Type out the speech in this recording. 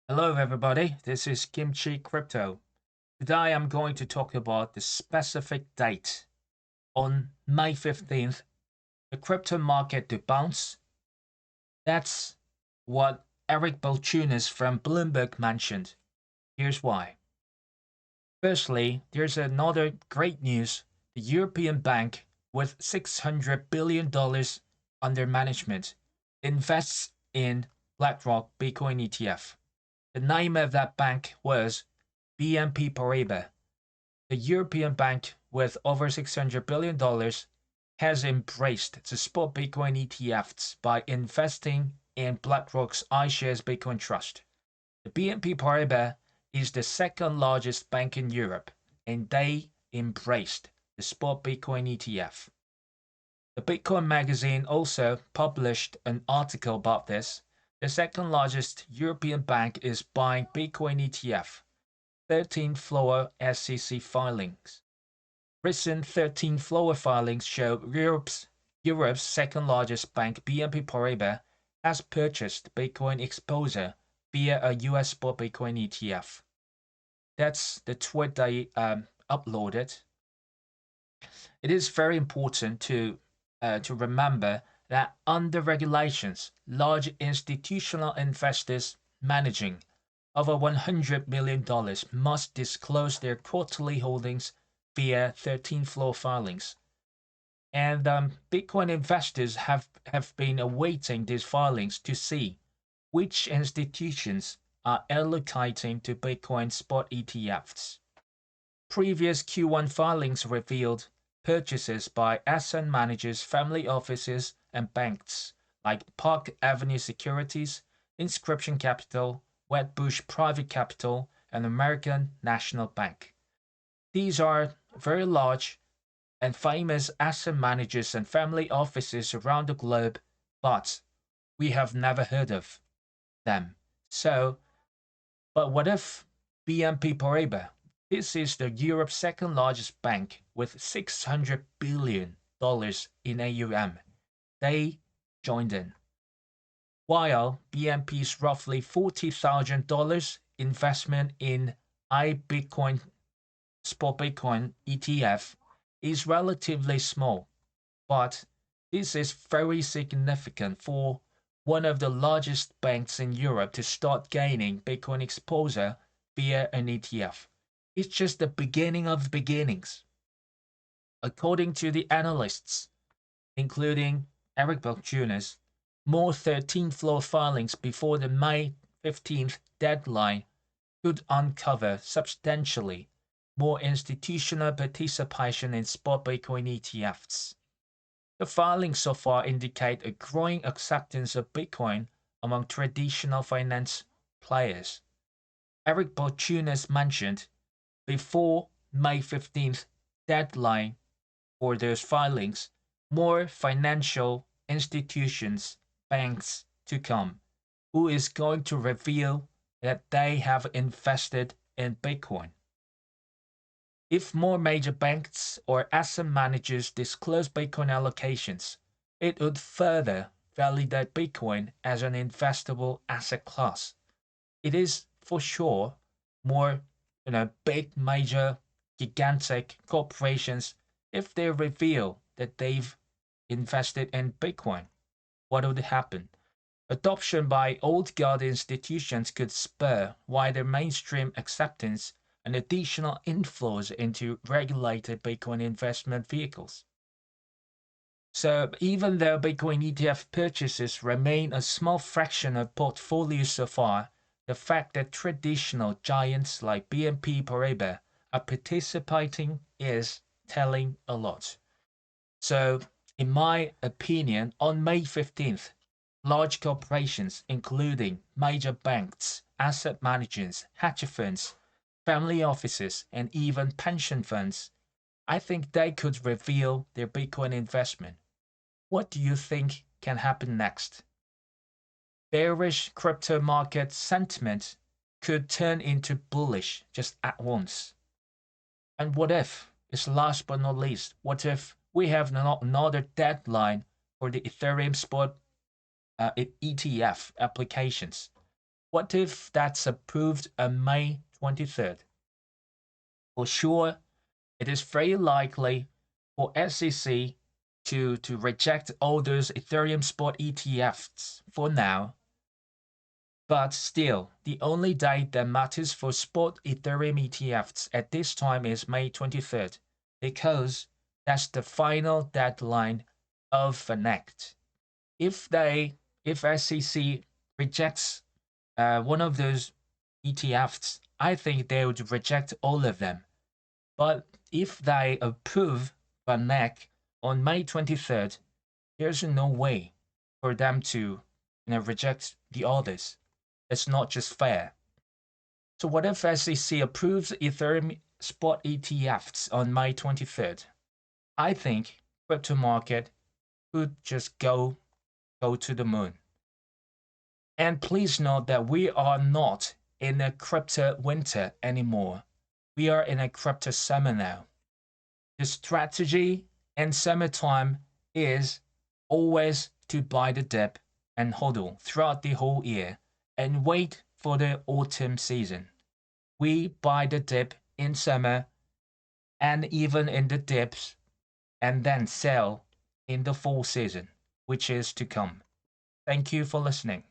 Hello everybody, this is Kimchi Crypto. Today I'm going to talk about the specific date. On May 15th, the crypto market to bounce. That's what Eric Balchunas from Bloomberg mentioned. Here's why. Firstly, there's another great news. The European Bank, with $600 billion under management, invests in BlackRock Bitcoin ETF. The name of that bank was BNP Paribas. The European Bank, with over $600 billion, has embraced the spot Bitcoin ETFs by investing in BlackRock's iShares Bitcoin Trust. The BNP Paribas is the second largest bank in Europe, and they embraced the spot Bitcoin ETF. The Bitcoin magazine also published an article about this. The second largest European bank is buying Bitcoin ETF. 13 floor SEC filings. Recent 13 floor filings show Europe's second largest bank, BNP Paribas, has purchased Bitcoin exposure via a US spot Bitcoin ETF. That's the tweet they uploaded. It is very important to remember that under regulations, large institutional investors managing over $100 million must disclose their quarterly holdings via 13 floor filings. And Bitcoin investors have been awaiting these filings to see which institutions are allocating to Bitcoin spot ETFs. Previous Q1 filings revealed purchases by asset managers, family offices, and banks like Park Avenue Securities, Inscription Capital, Wedbush Private Capital, and American National Bank. These are very large and famous asset managers and family offices around the globe, but we have never heard of them. But what if BNP Paribas? This is the Europe's second largest bank with $600 billion in AUM. They joined in. While BNP's roughly $40,000 investment in iBitcoin spot Bitcoin ETF is relatively small, but this is very significant for one of the largest banks in Europe to start gaining Bitcoin exposure via an ETF. It's just the beginning of beginnings. According to the analysts, including Eric Balchunas, more 13 floor filings before the May 15th deadline could uncover substantially more institutional participation in spot Bitcoin ETFs. The filings so far indicate a growing acceptance of Bitcoin among traditional finance players. Eric Balchunas mentioned before May 15th deadline for those filings, more financial institutions, banks to come, who is going to reveal that they have invested in Bitcoin. If more major banks or asset managers disclose Bitcoin allocations, it would further validate Bitcoin as an investable asset class. It is for sure more big major gigantic corporations, if they reveal that they've invested in Bitcoin, what would happen? Adoption by old guard institutions could spur wider mainstream acceptance and additional inflows into regulated Bitcoin investment vehicles. So even though Bitcoin ETF purchases remain a small fraction of portfolios so far, the fact that traditional giants like BNP Paribas are participating is telling a lot. So, in my opinion, on May 15th, large corporations, including major banks, asset managers, hedge funds, family offices, and even pension funds, I think they could reveal their Bitcoin investment. What do you think can happen next? Bearish crypto market sentiment could turn into bullish just at once. And what if, is last but not least, what if we have another deadline for the Ethereum spot ETF applications? What if that's approved on May 23rd? For sure, it is very likely for SEC to reject all those Ethereum spot ETFs for now. But still, the only date that matters for spot Ethereum ETFs at this time is May 23rd, because that's the final deadline of the act. If SEC rejects one of those ETFs, I think they would reject all of them. But if they approve the NEC on May 23rd, there's no way for them to reject the others. It's not just fair. So what if SEC approves Ethereum spot ETFs on May 23rd? I think crypto market could just go to the moon. And please note that we are not in a crypto winter anymore. We are in a crypto summer now. The strategy in summertime is always to buy the dip and hodl throughout the whole year and wait for the autumn season. We buy the dip in summer and even in the dips and then sell in the fall season, which is to come. Thank you for listening.